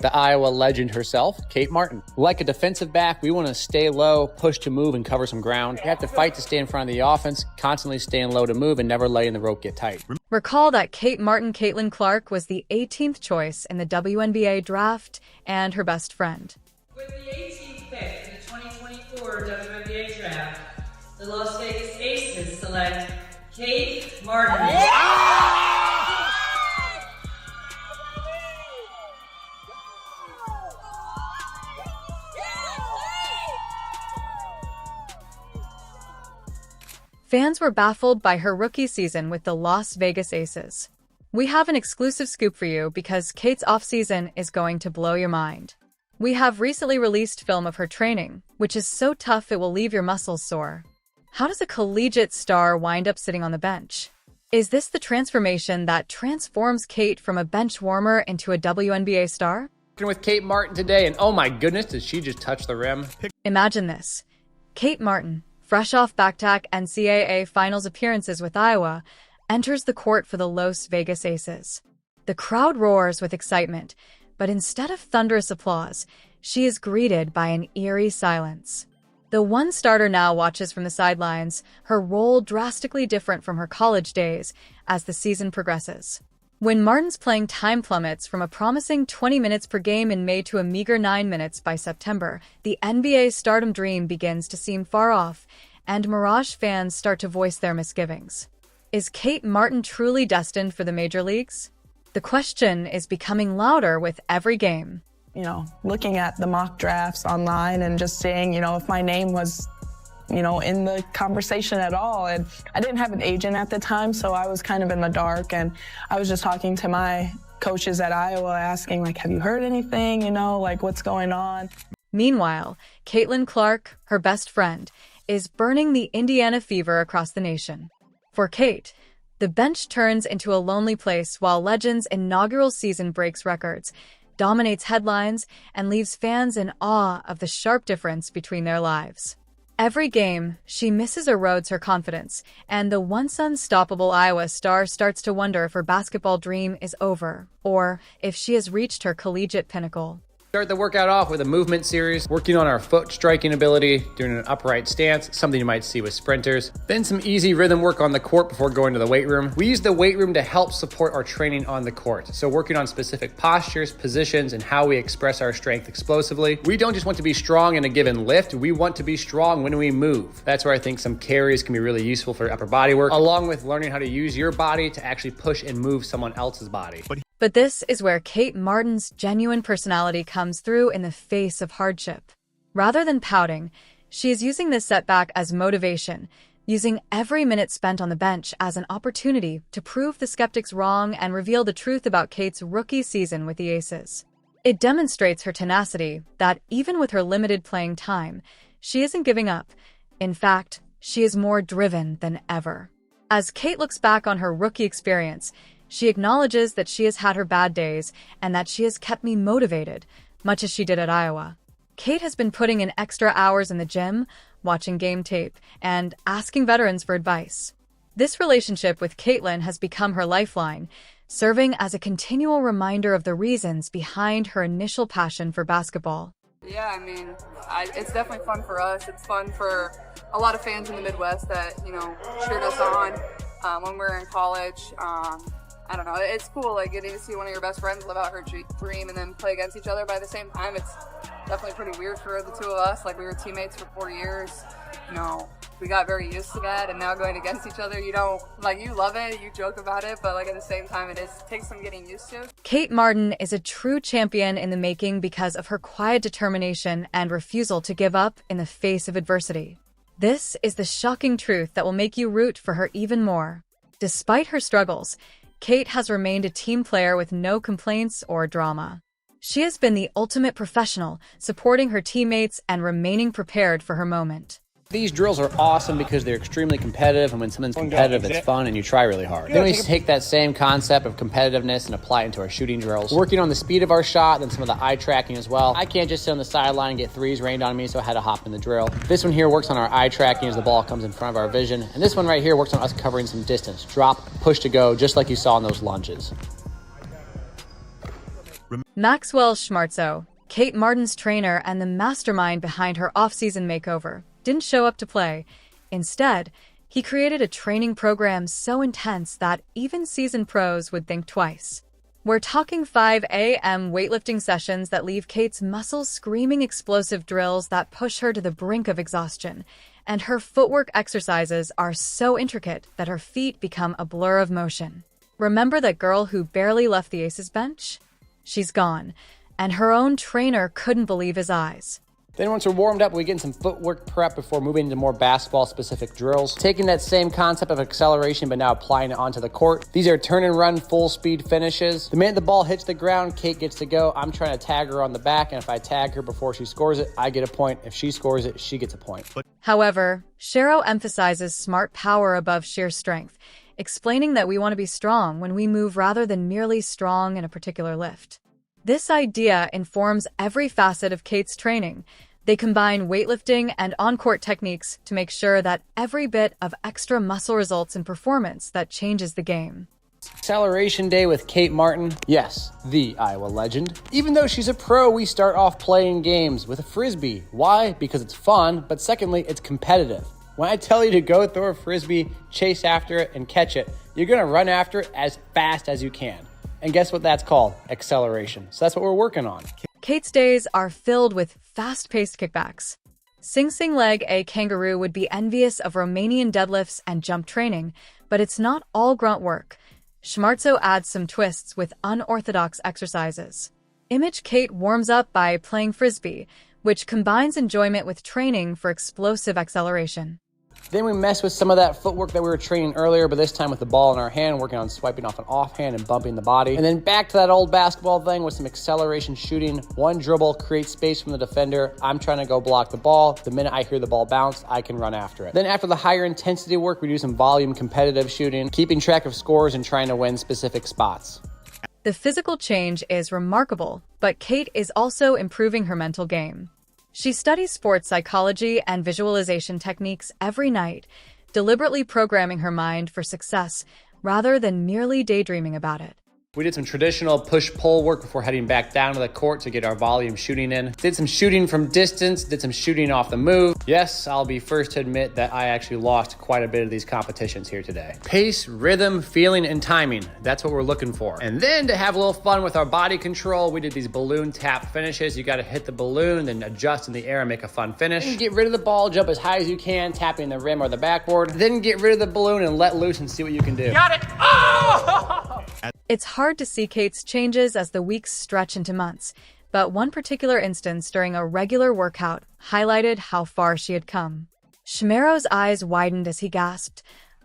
the Iowa legend herself, Kate Martin. Like a defensive back, we want to stay low, push to move, and cover some ground. You have to fight to stay in front of the offense, constantly staying low to move, and never letting the rope get tight. Recall that Kate Martin Caitlin Clark was the 18th choice in the WNBA draft and her best friend. With the 18th pick in the 2024 WNBA draft, the Las Vegas Aces select Kate Martin. Fans were baffled by her rookie season with the Las Vegas Aces. We have an exclusive scoop for you because Kate's offseason is going to blow your mind. We have recently released film of her training, which is so tough it will leave your muscles sore. How does a collegiate star wind up sitting on the bench? Is this the transformation that transforms Kate from a bench warmer into a WNBA star? With Kate Martin today, and oh my goodness, did she just touch the rim? Imagine this. Kate Martin, fresh off back-to-back NCAA finals appearances with Iowa, enters the court for the Las Vegas Aces. The crowd roars with excitement, but instead of thunderous applause, she is greeted by an eerie silence. The one starter now watches from the sidelines, her role drastically different from her college days as the season progresses. When Martin's playing time plummets from a promising 20 minutes per game in May to a meager 9 minutes by September, the NBA stardom dream begins to seem far off, and Mirage fans start to voice their misgivings. Is Kate Martin truly destined for the major leagues? The question is becoming louder with every game. Looking at the mock drafts online and just seeing, if my name was, in the conversation at all. And I didn't have an agent at the time, so I was kind of in the dark. And I was just talking to my coaches at Iowa, asking, have you heard anything, what's going on? Meanwhile, Caitlin Clark, her best friend, is burning the Indiana fever across the nation. For Kate, the bench turns into a lonely place while Legends' inaugural season breaks records, dominates headlines, and leaves fans in awe of the sharp difference between their lives. Every game, she misses or erodes her confidence, and the once unstoppable Iowa star starts to wonder if her basketball dream is over, or if she has reached her collegiate pinnacle. Start the workout off with a movement series, working on our foot striking ability, doing an upright stance, something you might see with sprinters. Then some easy rhythm work on the court before going to the weight room. We use the weight room to help support our training on the court. So working on specific postures, positions, and how we express our strength explosively. We don't just want to be strong in a given lift, we want to be strong when we move. That's where I think some carries can be really useful for upper body work, along with learning how to use your body to actually push and move someone else's body. But this is where Kate Martin's genuine personality comes through in the face of hardship. Rather than pouting, she is using this setback as motivation, using every minute spent on the bench as an opportunity to prove the skeptics wrong and reveal the truth about Kate's rookie season with the Aces. It demonstrates her tenacity that even with her limited playing time, she isn't giving up. In fact, she is more driven than ever. As Kate looks back on her rookie experience, she acknowledges that she has had her bad days and that she has kept me motivated, much as she did at Iowa. Kate has been putting in extra hours in the gym, watching game tape, and asking veterans for advice. This relationship with Caitlin has become her lifeline, serving as a continual reminder of the reasons behind her initial passion for basketball. Yeah, it's definitely fun for us. It's fun for a lot of fans in the Midwest that, cheered us on when we were in college. I don't know, it's cool, getting to see one of your best friends live out her dream and then play against each other. By the same time, it's definitely pretty weird for the two of us. We were teammates for 4 years. We got very used to that, and now going against each other, you love it, you joke about it, but at the same time, it takes some getting used to. Kate Martin is a true champion in the making because of her quiet determination and refusal to give up in the face of adversity. This is the shocking truth that will make you root for her even more. Despite her struggles, Kate has remained a team player with no complaints or drama. She has been the ultimate professional, supporting her teammates and remaining prepared for her moment. These drills are awesome because they're extremely competitive, and when something's competitive, it's fun and you try really hard. Then we take that same concept of competitiveness and apply it into our shooting drills. Working on the speed of our shot, then some of the eye tracking as well. I can't just sit on the sideline and get threes rained on me, so I had to hop in the drill. This one here works on our eye tracking as the ball comes in front of our vision. And this one right here works on us covering some distance. Drop, push to go, just like you saw in those lunges. Maxwell Schmartzo, Kate Martin's trainer and the mastermind behind her off-season makeover, didn't show up to play. Instead, he created a training program so intense that even seasoned pros would think twice. We're talking 5 a.m. weightlifting sessions that leave Kate's muscles screaming explosive drills that push her to the brink of exhaustion, and her footwork exercises are so intricate that her feet become a blur of motion. Remember that girl who barely left the Aces bench? She's gone, and her own trainer couldn't believe his eyes. Then once we're warmed up, we get in some footwork prep before moving into more basketball-specific drills. Taking that same concept of acceleration, but now applying it onto the court. These are turn and run full-speed finishes. The minute the ball hits the ground, Kate gets to go. I'm trying to tag her on the back, and if I tag her before she scores it, I get a point. If she scores it, she gets a point. However, Shero emphasizes smart power above sheer strength, explaining that we want to be strong when we move rather than merely strong in a particular lift. This idea informs every facet of Kate's training. They combine weightlifting and on-court techniques to make sure that every bit of extra muscle results in performance that changes the game. Acceleration day with Kate Martin. Yes, the Iowa legend. Even though she's a pro, we start off playing games with a frisbee. Why? Because it's fun, but secondly, it's competitive. When I tell you to go throw a frisbee, chase after it, and catch it, you're gonna run after it as fast as you can. And guess what that's called? Acceleration. So that's what we're working on. Kate's days are filled with fast-paced kickbacks. Sing Sing Leg, a kangaroo, would be envious of Romanian deadlifts and jump training, but it's not all grunt work. Schmartzo adds some twists with unorthodox exercises. Image Kate warms up by playing frisbee, which combines enjoyment with training for explosive acceleration. Then we mess with some of that footwork that we were training earlier, but this time with the ball in our hand, working on swiping off an offhand and bumping the body. And then back to that old basketball thing with some acceleration shooting. One dribble creates space from the defender. I'm trying to go block the ball. The minute I hear the ball bounce, I can run after it. Then after the higher intensity work, we do some volume competitive shooting, keeping track of scores and trying to win specific spots. The physical change is remarkable, but Kate is also improving her mental game. She studies sports psychology and visualization techniques every night, deliberately programming her mind for success rather than merely daydreaming about it. We did some traditional push-pull work before heading back down to the court to get our volume shooting in. Did some shooting from distance, did some shooting off the move. Yes, I'll be first to admit that I actually lost quite a bit of these competitions here today. Pace, rhythm, feeling, and timing. That's what we're looking for. And then to have a little fun with our body control, we did these balloon tap finishes. You gotta hit the balloon, then adjust in the air and make a fun finish. And get rid of the ball, jump as high as you can, tapping the rim or the backboard. Then get rid of the balloon and let loose and see what you can do. Got it! Oh! It's hard to see Kate's changes as the weeks stretch into months, but one particular instance during a regular workout highlighted how far she had come. Schmero's eyes widened as he gasped,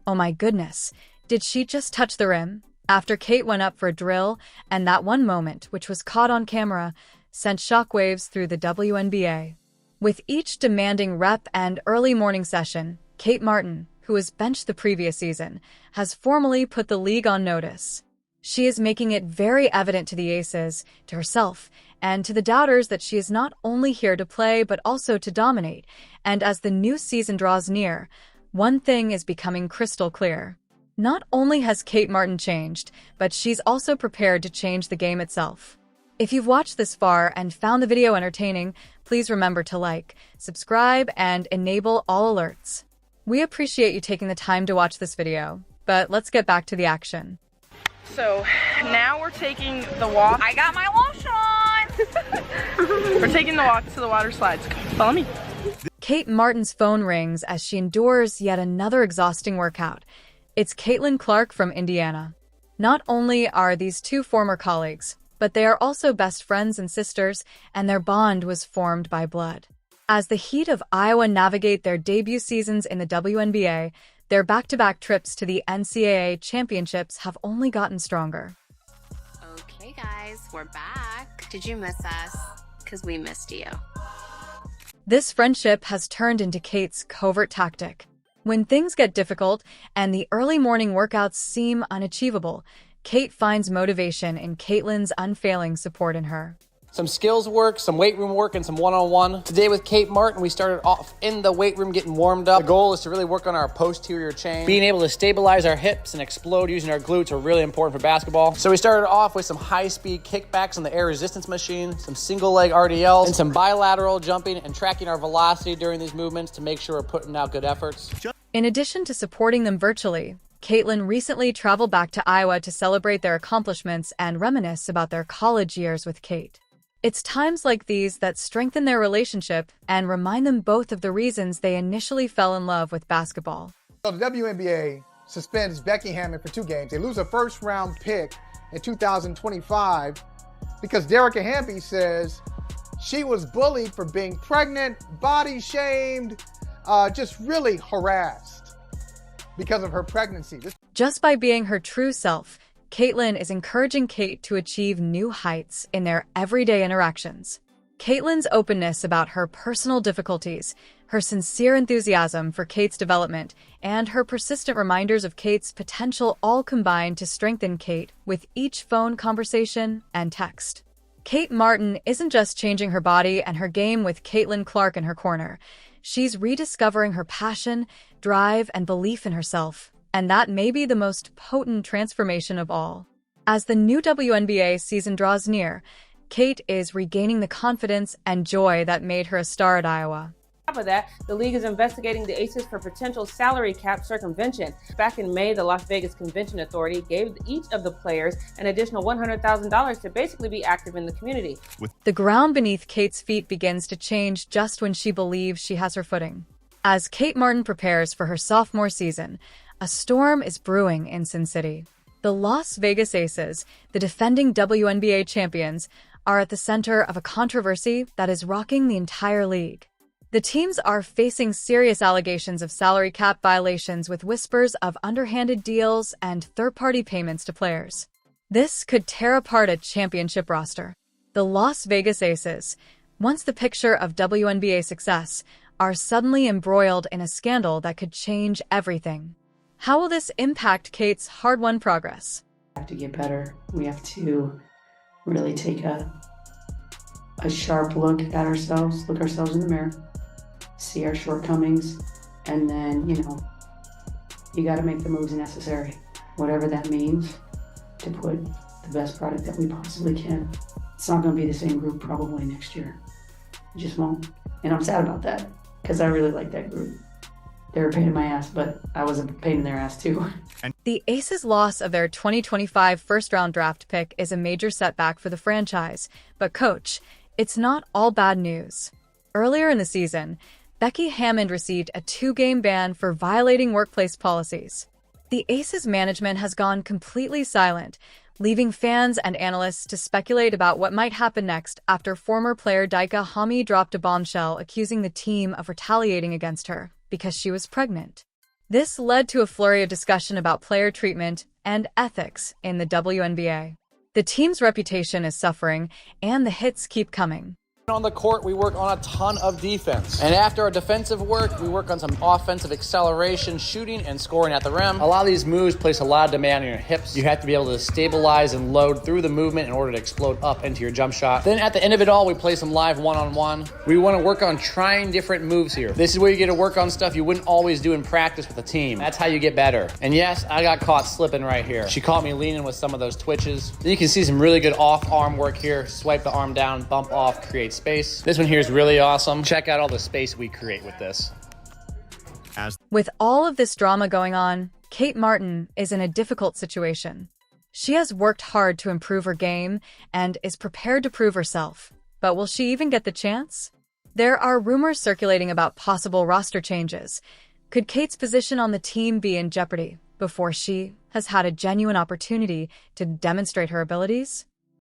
"Oh my goodness, did she just touch the rim?" After Kate went up for a drill, and that one moment, which was caught on camera, sent shockwaves through the WNBA. With each demanding rep and early morning session, Kate Martin, who was benched the previous season, has formally put the league on notice. She is making it very evident to the Aces, to herself, and to the doubters that she is not only here to play but also to dominate. And as the new season draws near, one thing is becoming crystal clear. Not only has Kate Martin changed, but she's also prepared to change the game itself. If you've watched this far and found the video entertaining, please remember to like, subscribe, and enable all alerts. We appreciate you taking the time to watch this video, but let's get back to the action. So now we're taking the walk. I got my lotion on! We're taking the walk to the water slides. Come, follow me. Kate Martin's phone rings as she endures yet another exhausting workout. It's Caitlin Clark from Indiana. Not only are these two former colleagues, but they are also best friends and sisters, and their bond was formed by blood. As the Heat of Iowa navigate their debut seasons in the WNBA, their back-to-back trips to the NCAA championships have only gotten stronger. Okay, guys, we're back. Did you miss us? Because we missed you. This friendship has turned into Kate's covert tactic. When things get difficult and the early morning workouts seem unachievable, Kate finds motivation in Caitlin's unfailing support in her. Some skills work, some weight room work, and some one-on-one. Today with Kate Martin, we started off in the weight room getting warmed up. The goal is to really work on our posterior chain. Being able to stabilize our hips and explode using our glutes are really important for basketball. So we started off with some high-speed kickbacks on the air resistance machine, some single leg RDLs, and some bilateral jumping and tracking our velocity during these movements to make sure we're putting out good efforts. In addition to supporting them virtually, Caitlin recently traveled back to Iowa to celebrate their accomplishments and reminisce about their college years with Kate. It's times like these that strengthen their relationship and remind them both of the reasons they initially fell in love with basketball. So the WNBA suspends Becky Hammond for 2 games. They lose a first-round pick in 2025 because Derek Hamby says she was bullied for being pregnant, body shamed, just really harassed because of her pregnancy. Just by being her true self, Caitlin is encouraging Kate to achieve new heights in their everyday interactions. Caitlin's openness about her personal difficulties, her sincere enthusiasm for Kate's development, and her persistent reminders of Kate's potential all combine to strengthen Kate with each phone conversation and text. Kate Martin isn't just changing her body and her game with Caitlin Clark in her corner. She's rediscovering her passion, drive, and belief in herself. And that may be the most potent transformation of all. As the new WNBA season draws near, Kate is regaining the confidence and joy that made her a star at Iowa. On top of that, the league is investigating the Aces for potential salary cap circumvention. Back in May, the Las Vegas Convention Authority gave each of the players an additional $100,000 to basically be active in the community. The ground beneath Kate's feet begins to change just when she believes she has her footing. As Kate Martin prepares for her sophomore season, a storm is brewing in Sin City. The Las Vegas Aces, the defending WNBA champions, are at the center of a controversy that is rocking the entire league. The teams are facing serious allegations of salary cap violations with whispers of underhanded deals and third-party payments to players. This could tear apart a championship roster. The Las Vegas Aces, once the picture of WNBA success, are suddenly embroiled in a scandal that could change everything. How will this impact Kate's hard-won progress? We have to get better. We have to really take a sharp look at ourselves, look ourselves in the mirror, see our shortcomings, and then, you got to make the moves necessary, whatever that means, to put the best product that we possibly can. It's not going to be the same group probably next year. It just won't. And I'm sad about that because I really like that group. They were a pain in my ass, but I was a pain in their ass too. The Aces' loss of their 2025 first-round draft pick is a major setback for the franchise. But coach, it's not all bad news. Earlier in the season, Becky Hammond received a 2-game ban for violating workplace policies. The Aces management has gone completely silent, leaving fans and analysts to speculate about what might happen next after former player Daika Hami dropped a bombshell accusing the team of retaliating against her because she was pregnant. This led to a flurry of discussion about player treatment and ethics in the WNBA. The team's reputation is suffering, and the hits keep coming. On the court, we work on a ton of defense. And after our defensive work, we work on some offensive acceleration, shooting, and scoring at the rim. A lot of these moves place a lot of demand on your hips. You have to be able to stabilize and load through the movement in order to explode up into your jump shot. Then at the end of it all, we play some live one-on-one. We want to work on trying different moves here. This is where you get to work on stuff you wouldn't always do in practice with a team. That's how you get better. And yes, I got caught slipping right here. She caught me leaning with some of those twitches. Then you can see some really good off-arm work here. Swipe the arm down, bump off, create space. This one here is really awesome. Check out all the space we create with this. With all of this drama going on, Kate Martin is in a difficult situation. She has worked hard to improve her game and is prepared to prove herself. But will she even get the chance? There are rumors circulating about possible roster changes. Could Kate's position on the team be in jeopardy before she has had a genuine opportunity to demonstrate her abilities?